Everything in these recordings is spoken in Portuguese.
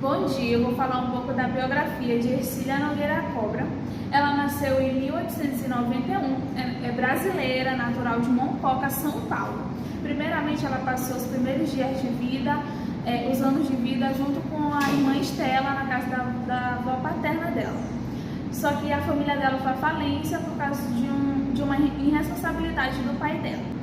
Bom dia, eu vou falar um pouco da biografia de Hercília Nogueira Cobra. Ela nasceu em 1891, é brasileira, natural de Mococa, São Paulo. Primeiramente, ela passou os primeiros dias de vida, os anos de vida, junto com a irmã Estela, na casa da avó paterna dela. Só que a família dela foi à falência por causa de uma irresponsabilidade do pai dela.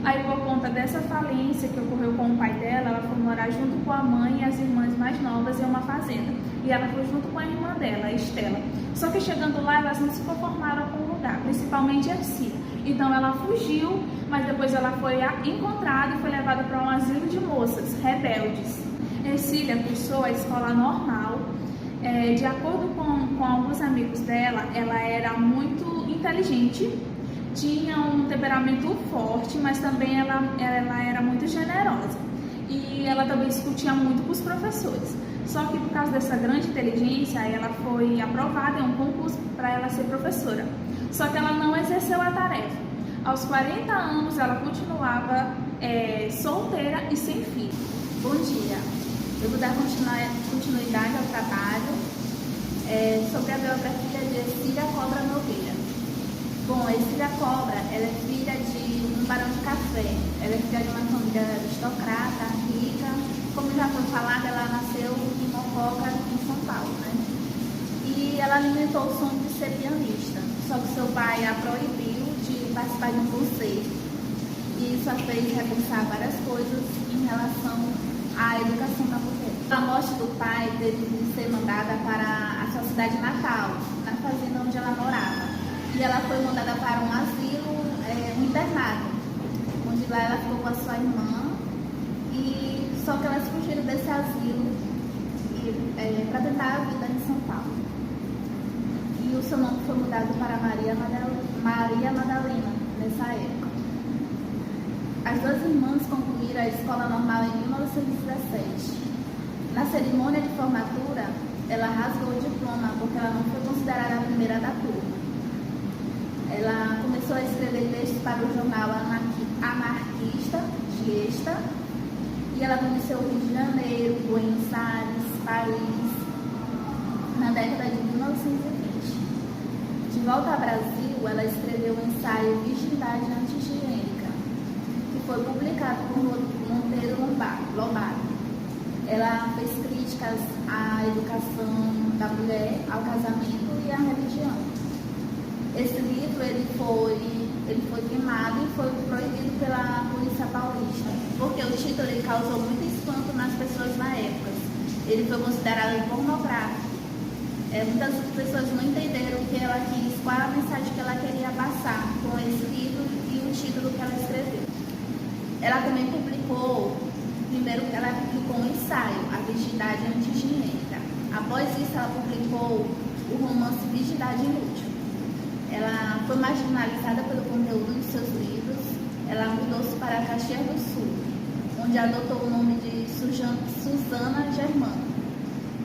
Aí, por conta dessa falência que ocorreu com o pai dela, ela foi morar junto com a mãe e as irmãs mais novas em uma fazenda. E ela foi junto com a irmã dela, a Estela. Só que chegando lá, elas não se conformaram com o lugar, principalmente a Hercília. Então ela fugiu, mas depois ela foi encontrada e foi levada para um asilo de moças rebeldes. Hercília cursou a escola normal. De acordo com alguns amigos dela, ela era muito inteligente, tinha um temperamento forte, mas também ela era muito generosa. E ela também discutia muito com os professores. Só que por causa dessa grande inteligência, ela foi aprovada em um concurso para ela ser professora. Só que ela não exerceu a tarefa. Aos 40 anos, ela continuava solteira e sem filho. Bom dia, eu vou dar continuidade ao trabalho sobre a biografia de Hercília Cobra Nogueira. Bom, a Hercília Cobra, ela é filha de um barão de café. Ela é filha de uma família aristocrata, rica. Como já foi falado, ela nasceu em Mococa, em São Paulo, né? E ela alimentou o sonho de ser pianista. Só que seu pai a proibiu de participar de um concerto. E isso a fez repensar várias coisas em relação à educação da mulher. A morte do pai teve de ser mandada para a sua cidade natal, na fazenda onde ela morava. E ela foi mandada para um asilo, um internato, onde lá ela ficou com a sua irmã. E só que elas fugiram desse asilo para tentar a vida em São Paulo. E o seu nome foi mudado para Maria Madalena nessa época. As duas irmãs concluíram a escola normal em 1917. Na cerimônia de formatura, ela rasgou o diploma porque ela não foi considerada a primeira da turma. Ela começou a escrever textos para o jornal anarquista, Gesta, e ela conheceu o Rio de Janeiro, Buenos Aires, Paris, na década de 1920. De volta ao Brasil, ela escreveu o ensaio Virgindade Anti-Higiênica, que foi publicado por Monteiro Lobato. Ela fez críticas à educação da mulher, ao casamento e à religião. Esse livro ele foi queimado e foi proibido pela polícia paulista, porque o título ele causou muito espanto nas pessoas na época. Ele foi considerado pornográfico. Muitas pessoas não entenderam o que ela quis, qual a mensagem que ela queria passar com esse livro e o título que ela escreveu. Ela também publicou, primeiro ela publicou um ensaio, A Virgindade Anti-Higiênica. Após isso, ela publicou o romance Virgindade Inútil. Ela foi marginalizada pelo conteúdo de seus livros. Ela mudou-se para Caxias do Sul, onde adotou o nome de Susana Germano.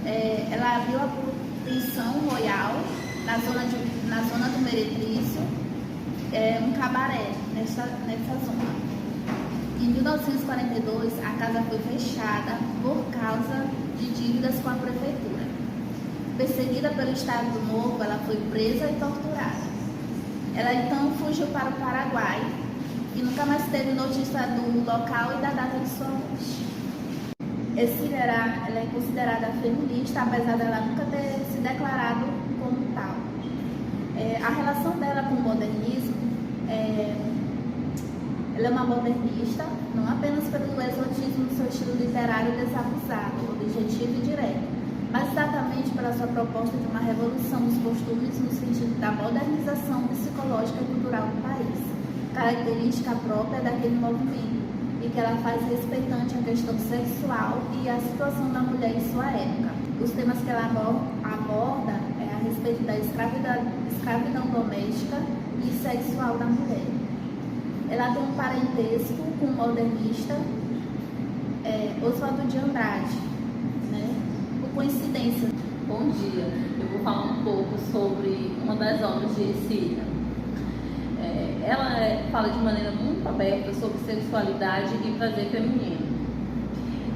Ela abriu a Pensão Royal, na zona do Meretrício, um cabaré nessa zona. Em 1942, a casa foi fechada por causa de dívidas com a prefeitura. Perseguida pelo Estado Novo, ela foi presa e torturada. Ela então fugiu para o Paraguai e nunca mais teve notícia do local e da data de sua morte. Hercília ela é considerada feminista, apesar dela nunca ter se declarado como tal. A relação dela com o modernismo, ela é uma modernista, não apenas pelo exotismo do seu estilo literário desabusado, objetivo e direto, mas exatamente pela sua proposta de uma revolução dos costumes no sentido da modernização psicológica e cultural do país, característica própria daquele movimento, e que ela faz respeitante a questão sexual e a situação da mulher em sua época. Os temas que ela aborda a respeito da escravidão doméstica e sexual da mulher. Ela tem um parentesco com o modernista Oswaldo de Andrade, né? Por coincidência. Bom dia, eu vou falar um pouco sobre uma das obras de Hercília. Ela fala de maneira muito aberta sobre sexualidade e prazer feminino.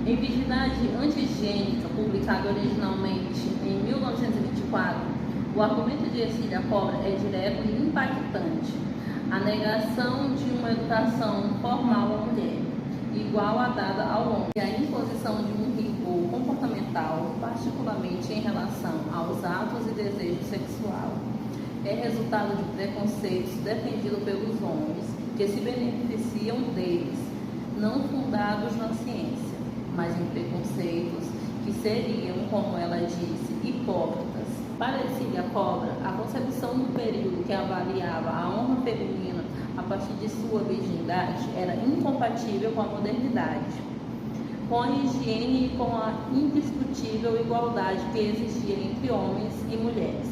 Em Virgindade Anti-Higiênica, publicado originalmente em 1924, o argumento de Ercília Cobra é direto e impactante. A negação de uma educação formal à mulher, igual à dada ao homem, e a imposição de um rigor comportamental, particularmente em relação aos atos e desejo sexual, é resultado de preconceitos defendidos pelos homens que se beneficiam deles, não fundados na ciência, mas em preconceitos que seriam, como ela disse, hipócritas. Para Ercília Cobra, a concepção do período que avaliava a honra feminina a partir de sua virgindade era incompatível com a modernidade, com a higiene e com a indiscutível igualdade que existia entre homens e mulheres.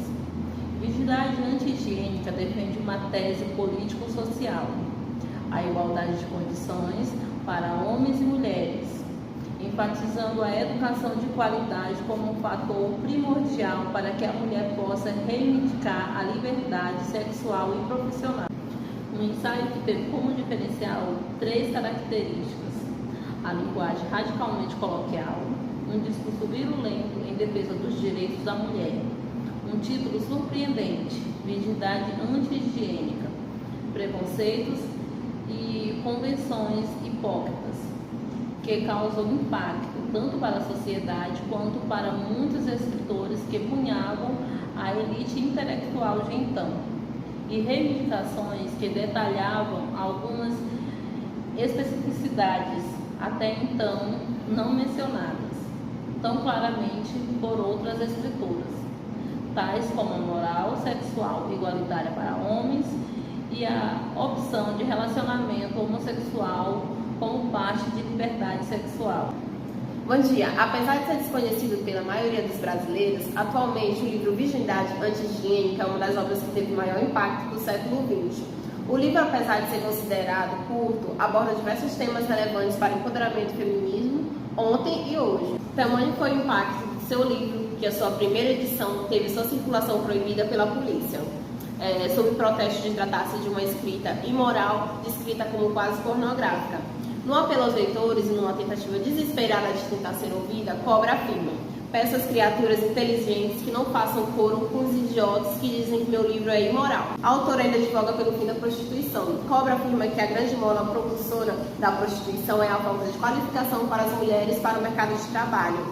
Virgindade anti-higiênica defende uma tese político-social, a igualdade de condições para homens e mulheres, enfatizando a educação de qualidade como um fator primordial para que a mulher possa reivindicar a liberdade sexual e profissional. Um ensaio que teve como diferencial 3 características: a linguagem radicalmente coloquial, um discurso virulento em defesa dos direitos da mulher, um título surpreendente, Virgindade Anti-Higiênica, preconceitos e convenções hipócritas, que causou impacto tanto para a sociedade quanto para muitos escritores que punhavam a elite intelectual de então, e reivindicações que detalhavam algumas especificidades até então não mencionadas tão claramente por outras escritoras, tais como a moral sexual igualitária para homens e a opção de relacionamento homossexual como parte de liberdade sexual. Bom dia! Apesar de ser desconhecido pela maioria dos brasileiros, atualmente o livro Virgindade Anti-Higiênica é uma das obras que teve maior impacto do século XX. O livro, apesar de ser considerado curto, aborda diversos temas relevantes para o empoderamento feminismo ontem e hoje. Tamanho foi o impacto de seu livro que a sua primeira edição teve sua circulação proibida pela polícia, sob protesto de tratar-se de uma escrita imoral, descrita como quase pornográfica. No apelo aos leitores e numa tentativa desesperada de tentar ser ouvida, Cobra afirma: peço às criaturas inteligentes que não façam coro com os idiotas que dizem que meu livro é imoral. A autora ainda advoga pelo fim da prostituição. Cobra afirma que a grande mola propulsora da prostituição é a falta de qualificação para as mulheres para o mercado de trabalho.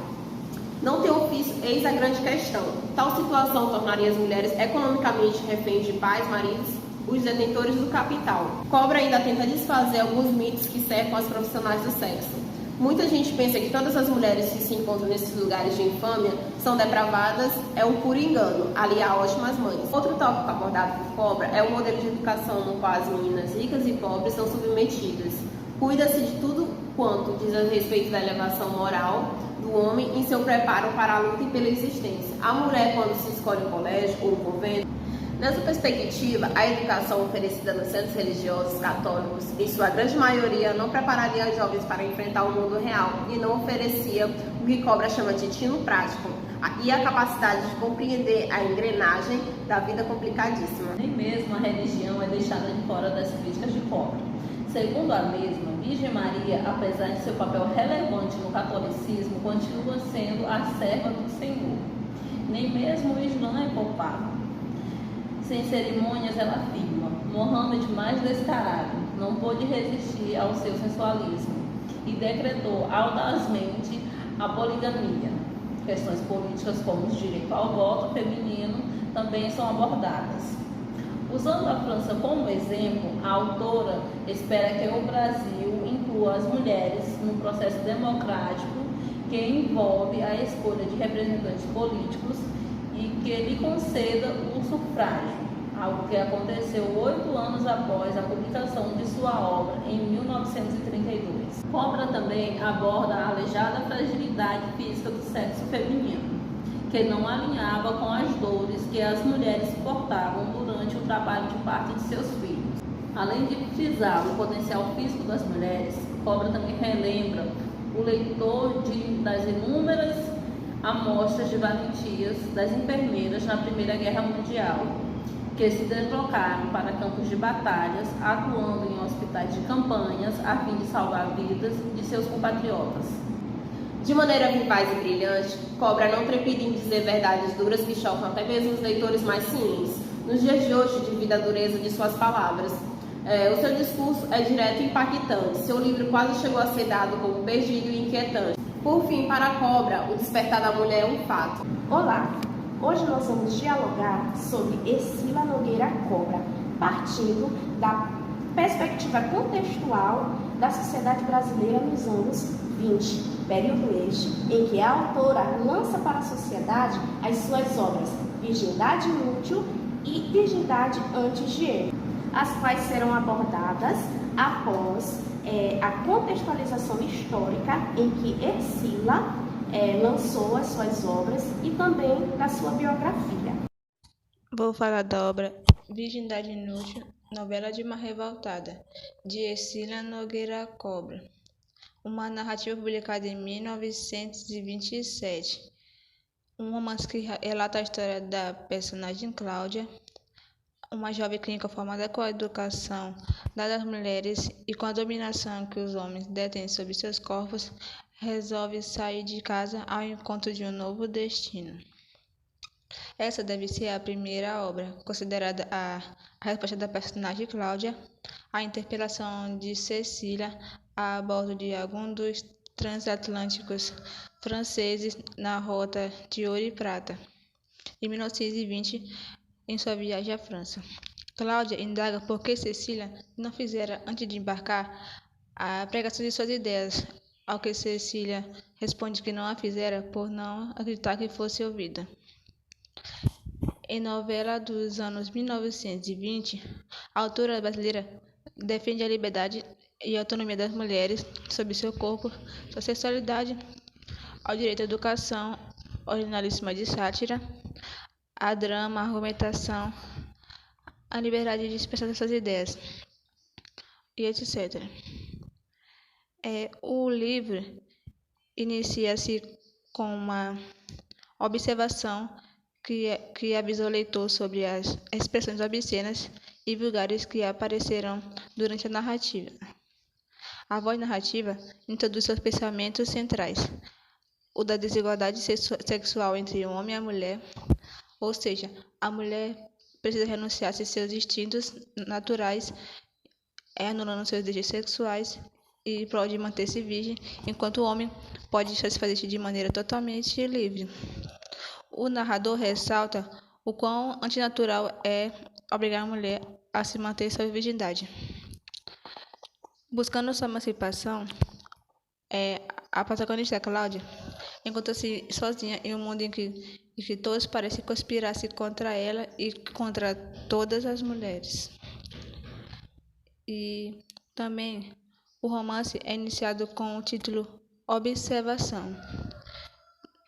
Não ter ofício, eis a grande questão. Tal situação tornaria as mulheres economicamente reféns de pais, maridos, os detentores do capital. Cobra ainda tenta desfazer alguns mitos que cercam as profissionais do sexo. Muita gente pensa que todas as mulheres que se encontram nesses lugares de infâmia são depravadas, é um puro engano, ali há ótimas mães. Outro tópico abordado por Cobra é o modelo de educação no qual as meninas ricas e pobres são submetidas. Cuida-se de tudo quanto diz a respeito da elevação moral do homem em seu preparo para a luta e pela existência. A mulher, quando se escolhe um colégio ou um convento, nessa perspectiva, a educação oferecida nos centros religiosos católicos, em sua grande maioria, não prepararia os jovens para enfrentar o mundo real e não oferecia o que Cobra chama de tino prático e a capacidade de compreender a engrenagem da vida complicadíssima. Nem mesmo a religião é deixada de fora das críticas de Cobra. Segundo a mesma, Virgem Maria, apesar de seu papel relevante no catolicismo, continua sendo a serva do Senhor. Nem mesmo o Islã é poupado. Sem cerimônias, ela afirma: Mohammed, mais descarado, não pôde resistir ao seu sensualismo e decretou audazmente a poligamia. Questões políticas como o direito ao voto feminino também são abordadas. Usando a França como exemplo, a autora espera que o Brasil inclua as mulheres no processo democrático que envolve a escolha de representantes políticos e que lhe conceda o sufrágio, algo que aconteceu 8 anos após a publicação de sua obra, em 1932. Cobra também aborda a aleijada fragilidade física do sexo feminino, que não alinhava com as dores que as mulheres suportavam durante o trabalho de parto de seus filhos. Além de frisar o potencial físico das mulheres, Cobra também relembra o leitor das inúmeras amostras de valentias das enfermeiras na Primeira Guerra Mundial, que se deslocaram para campos de batalhas, atuando em hospitais de campanhas a fim de salvar vidas de seus compatriotas. De maneira vivaz e brilhante, Cobra não trepida em dizer verdades duras que chocam até mesmo os leitores mais cientes. Nos dias de hoje, divida a dureza de suas palavras. O seu discurso é direto e impactante. Seu livro quase chegou a ser dado como perdido e inquietante. Por fim, para a Cobra, o despertar da mulher é um fato. Olá! Hoje nós vamos dialogar sobre Ercília Nogueira Cobra, partindo da perspectiva contextual da sociedade brasileira nos anos 20, período este em que a autora lança para a sociedade as suas obras Virgindade Inútil e Virgindade Antes de Ele, as quais serão abordadas após a contextualização histórica em que Ercília lançou as suas obras e também da sua biografia. Vou falar da obra Virgindade Inútil, novela de uma revoltada, de Ercília Nogueira Cobra, uma narrativa publicada em 1927, um romance que relata a história da personagem Cláudia, uma jovem clínica formada com a educação dada às mulheres e com a dominação que os homens detêm sobre seus corpos, resolve sair de casa ao encontro de um novo destino. Essa deve ser a primeira obra, considerada a resposta da personagem Cláudia à interpelação de Cecília a bordo de algum dos transatlânticos franceses na rota de Ouro e Prata, em 1920, em sua viagem à França. Cláudia indaga por que Cecília não fizera, antes de embarcar, a pregação de suas ideias, ao que Cecília responde que não a fizera por não acreditar que fosse ouvida. Em novela dos anos 1920, a autora brasileira defende a liberdade e a autonomia das mulheres sobre seu corpo, sua sexualidade, ao direito à educação, originalíssima de sátira, a drama, a argumentação, a liberdade de expressar suas ideias, e etc. O livro inicia-se com uma observação que avisa o leitor sobre as expressões obscenas e vulgares que aparecerão durante a narrativa. A voz narrativa introduz seus pensamentos centrais, o da desigualdade sexual entre o homem e a mulher, ou seja, a mulher precisa renunciar a seus instintos naturais, anulando seus desejos sexuais e pode manter-se virgem, enquanto o homem pode satisfazer-se de maneira totalmente livre. O narrador ressalta o quão antinatural é obrigar a mulher a se manter sua virgindade. Buscando sua emancipação, a protagonista Cláudia encontra-se sozinha em um mundo em que todos parecem conspirar-se contra ela e contra todas as mulheres. E também o romance é iniciado com o título Observação,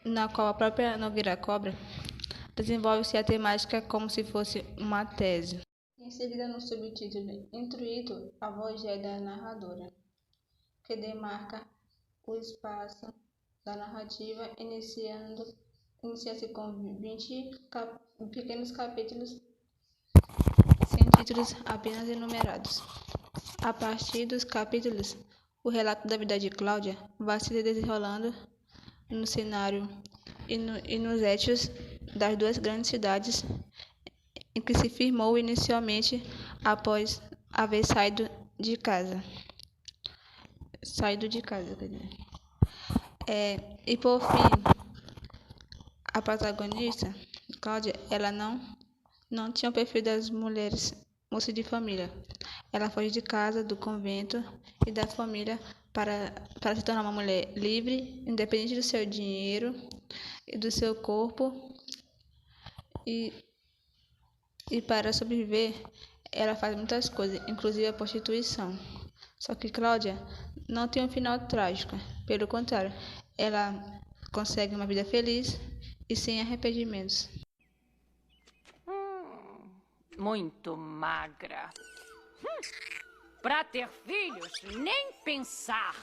na qual a própria Nogueira Cobra desenvolve-se a temática como se fosse uma tese. Em seguida, no subtítulo Intuito, a voz é da narradora, que demarca o espaço da narrativa, inicia-se com 20 pequenos capítulos sem títulos apenas enumerados. A partir dos capítulos, o relato da vida de Cláudia vai se desenrolando no cenário e nos eixos das duas grandes cidades em que se firmou inicialmente após haver saído de casa. E por fim, a protagonista, Cláudia, ela não tinha o perfil das mulheres moças de família. Ela foge de casa, do convento e da família para se tornar uma mulher livre, independente do seu dinheiro e do seu corpo. E para sobreviver, ela faz muitas coisas, inclusive a prostituição. Só que Cláudia não tem um final trágico. Pelo contrário, ela consegue uma vida feliz e sem arrependimentos. Muito magra. Pra ter filhos, nem pensar.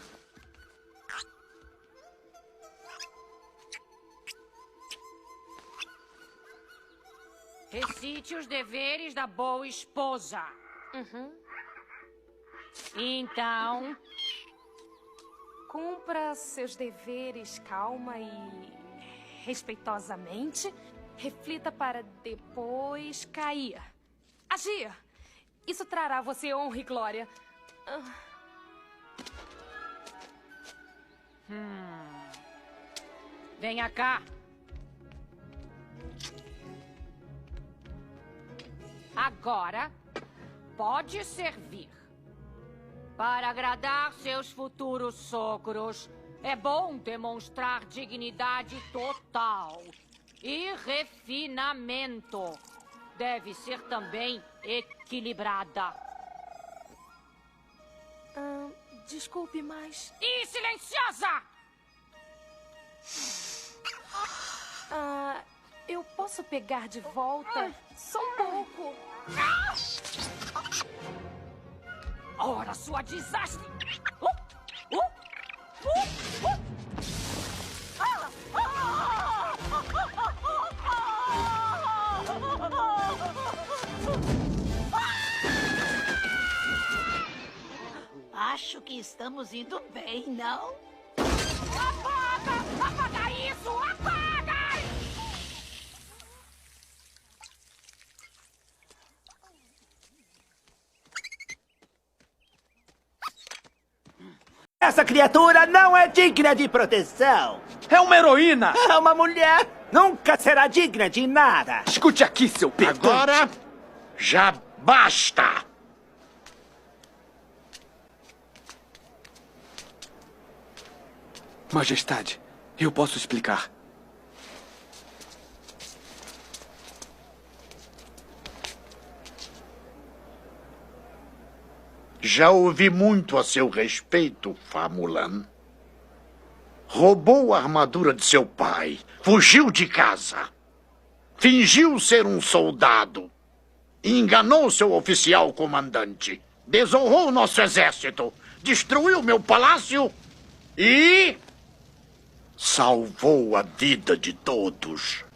Recite os deveres da boa esposa. Então, Cumpra seus deveres calma e respeitosamente. Reflita para depois cair. Agir! Isso trará a você honra e glória. Venha cá. Agora, pode servir. Para agradar seus futuros sogros, é bom demonstrar dignidade total e refinamento. Deve ser também equilibrada. Desculpe, mas... E silenciosa! Eu posso pegar de volta? Só um pouco. Ora, sua desastre! Acho que estamos indo bem, não? Apaga! Apaga isso! Apaga! Essa criatura não é digna de proteção. É uma heroína! É uma mulher. Nunca será digna de nada. Escute aqui, seu pedante. Agora, já basta! Majestade, eu posso explicar. Já ouvi muito a seu respeito, Famulan. Roubou a armadura de seu pai, fugiu de casa, fingiu ser um soldado, enganou seu oficial comandante, desonrou nosso exército, destruiu meu palácio e salvou a vida de todos.